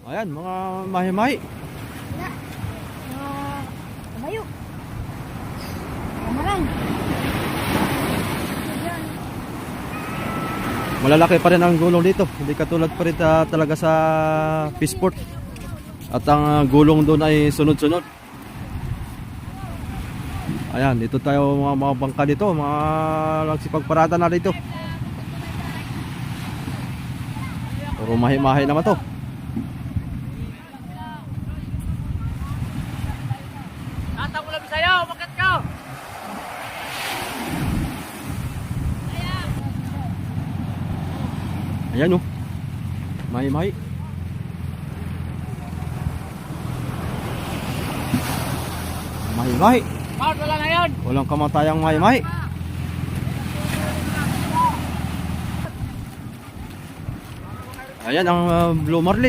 Ayan, mga mahi-mahi. Wala. Kamayo. Kamarang. Ayan. Malalaki pa rin ang gulong dito. Hindi katulad pa rin talaga sa Fishport. At ang gulong doon ay sunod-sunod. Ayan, dito tayo mga bangka dito. Mga nagsipagparada na dito. Puro mahi-mahi naman to. Tatang ulam sa'yo, makat ka! Ayan oh. Mahi-mahi. Mahi-mahi. Maut, wala na yun! Walang kamatayang mahi-mahi. Ayan ang Blue Marlin.